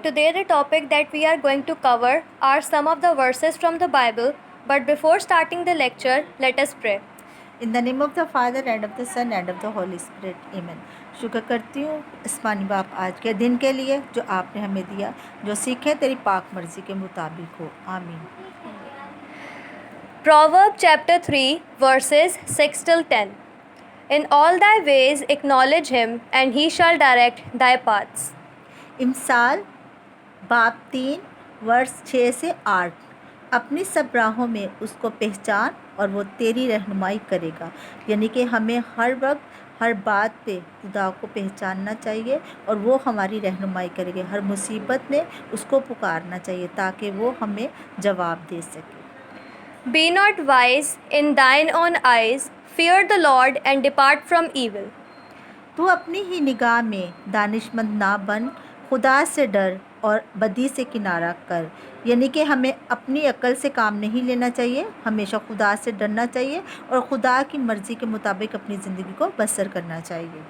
Today the topic that we are going to cover are some of the verses from the Bible, but before starting the lecture, let us pray. In the name of the Father and of the Son and of the Holy Spirit. Amen. शुक्र करती हूँ आसमानी बाप आज के दिन के लिए जो आपने हमें दिया, जो सीखे तेरी पाक मर्जी के मुताबिक हो. आमीन. Proverbs chapter 3 verses 6 till 10. In all thy ways acknowledge him, and he shall direct thy paths. इमसाल बाप 3 वर्ष 6 से 8. अपनी सब राहों में उसको पहचान और वो तेरी रहनुमाई करेगा. यानी कि हमें हर वक्त हर बात पे खुदा को पहचानना चाहिए और वो हमारी रहनुमाई करेंगे. हर मुसीबत में उसको पुकारना चाहिए ताकि वो हमें जवाब दे सके. Be not wise in thine own eyes, fear the Lord and depart from evil. तू अपनी ही निगाह में दानिशमंद ना बन, खुदा से डर और बदी से किनारा कर. यानी कि हमें अपनी अक्ल से काम नहीं लेना चाहिए, हमेशा खुदा से डरना चाहिए और खुदा की मर्ज़ी के मुताबिक अपनी ज़िंदगी को बसर करना चाहिए.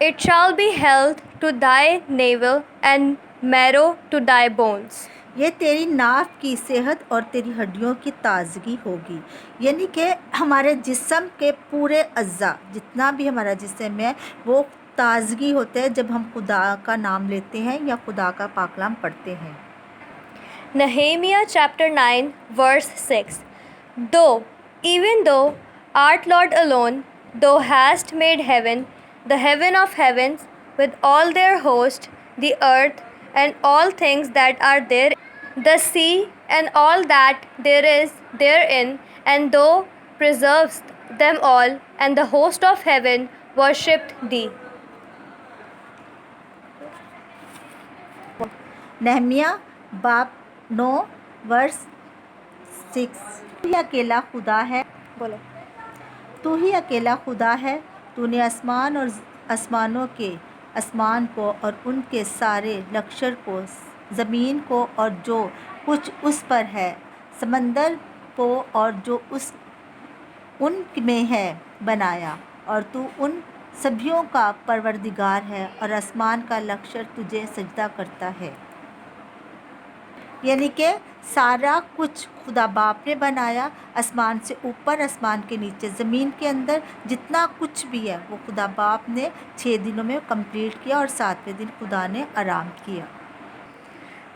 It shall be health to thy navel and marrow to thy bones. ये तेरी नाफ की सेहत और तेरी हड्डियों की ताज़गी होगी. यानी कि हमारे जिस्म के पूरे अज़्ज़ा, जितना भी हमारा जिस्म है, वो ताज़गी होता है जब हम खुदा का नाम लेते हैं या खुदा का पाकलाम पढ़ते हैं. Nehemiah chapter 9 verse 6. Though, even though art Lord alone, thou hast made heaven, the heaven of heavens, with all their host, the earth and all things that are there, the sea and all that there is therein, and thou preservest them all, and the host of heaven worshipped thee. Nehemiah बाप 9 वर्ष 6. तू ही अकेला खुदा है. बोलो. तू ही अकेला खुदा है. तूने आसमान और आसमानों के आसमान को और उनके सारे लश्कर को, ज़मीन को और जो कुछ उस पर है, समंदर को और जो उन में है बनाया. और तू उन सभियों का परवरदिगार है और आसमान का लश्कर तुझे सजदा करता है. यानी कि सारा कुछ खुदा बाप ने बनाया. आसमान से ऊपर, आसमान के नीचे, ज़मीन के अंदर जितना कुछ भी है वो खुदा बाप ने 6 दिनों में कंप्लीट किया और 7वें दिन खुदा ने आराम किया.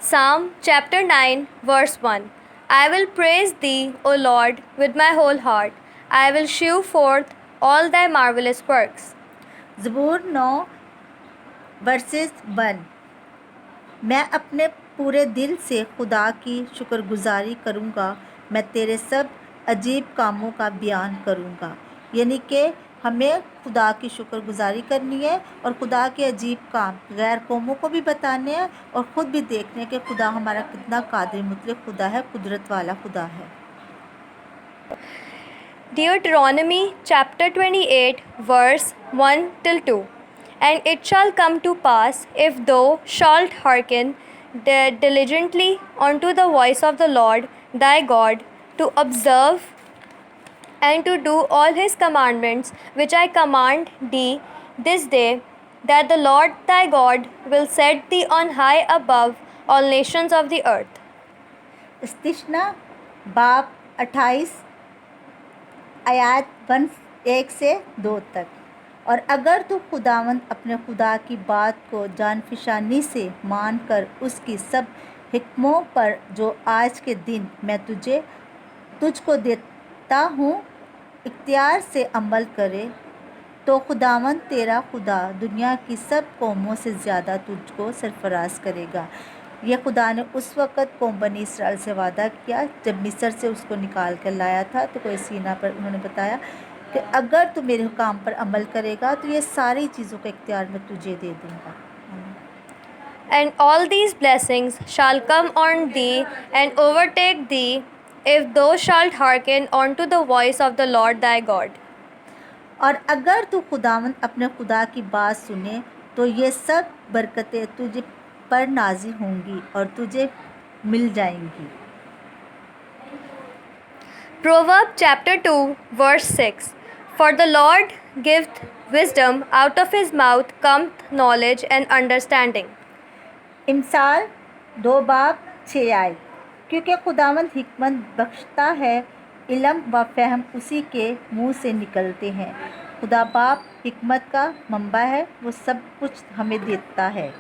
Psalm chapter 9 verse 1. I will praise thee, O Lord, with my whole heart. I will shew forth all thy marvelous works. ज़बूर 9 versus 1. मैं अपने पूरे दिल से खुदा की शुक्रगुजारी करूँगा, मैं तेरे सब अजीब कामों का बयान करूँगा. यानी कि हमें खुदा की शुक्रगुजारी करनी है और खुदा के अजीब काम गैर कौमों को भी बताने हैं और ख़ुद भी देखने कि खुदा हमारा कितना कादिर मुतलक खुदा है, कुदरत वाला खुदा है. Deuteronomy chapter 28 verse 1 till 2. And it shall come to pass, if thou shalt hearken diligently unto the voice of the Lord thy God, to observe and to do all his commandments which I command thee this day, that the Lord thy God will set thee on high above all nations of the earth. इस्तिश्ना बाप 28 आयत 1 से 2 तक. और अगर तू खुदावंद अपने खुदा की बात को जानफिशानी से मान कर उसकी सब हिक्मों पर जो आज के दिन मैं तुझको देता हूँ इख्तियार से अमल करे, तो खुदावंद तेरा खुदा दुनिया की सब कौमों से ज़्यादा तुझको सरफराज करेगा. यह खुदा ने उस वक़्त कौम बनी इसराइल से वादा किया जब मिस्र से उसको निकाल कर लाया था. तो कोई सीना पर उन्होंने बताया कि अगर तू मेरे हुकाम पर अमल करेगा तो ये सारी चीज़ों का इख्तियार मैं तुझे दे दूँगा. And all these blessings shall come on thee and overtake thee, if thou shalt hearken unto the voice of the Lord thy God. और अगर तू खुदावंद अपने खुदा की बात सुने तो ये सब बरकतें तुझे पर नाज़िल होंगी और तुझे मिल जाएंगी. Proverbs chapter 2 verse 6. For the Lord giveth wisdom, out of his mouth cometh knowledge and understanding. امثال 2 باب 6 آیت، کیونکہ خداوند حکمت بخشتا ہے، علم و فہم اسی کے منہ سے نکلتے ہیں۔ خدا باپ حکمت کا منبع ہے، وہ سب کچھ ہمیں دیتا ہے۔